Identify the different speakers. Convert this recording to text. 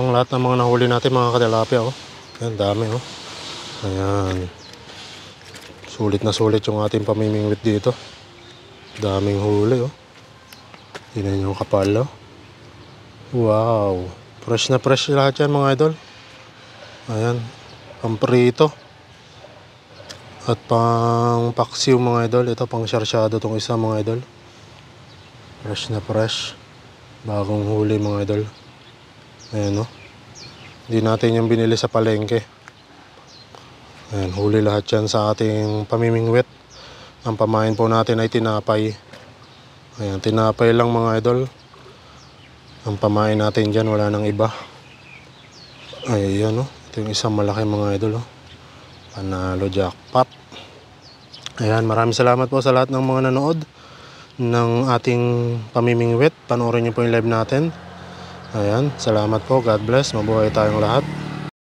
Speaker 1: Ang lahat ng mga nahuli natin mga katilapia, oh. Ayan, dami, oh. Ayan. Sulit na sulit yung ating pamimingwit dito. Daming huli, oh. Tingnan nyo yung kapal, oh. Wow. Fresh na fresh lahat yan mga idol. Ayan. Pamprito. At pang paksiw mga idol. Ito pang sarsyado tong isa mga idol. Fresh na fresh. Bagong huli mga idol. Ayan, oh. Hindi natin yung binili sa palengke. Ayan, huli lahat yan sa ating pamimingwit. Ang pamain po natin ay tinapay. Ayan, tinapay lang mga idol. Ang pamain natin dyan, wala nang iba. Ayan, oh. Ito yung isang malaki mga idol, oh. Panalo jackpot. Ayan, maraming salamat po sa lahat ng mga nanood ng ating pamimingwit. Panoorin niyo po yung live natin. Ayan, salamat po. God bless. Mabuhay tayong lahat.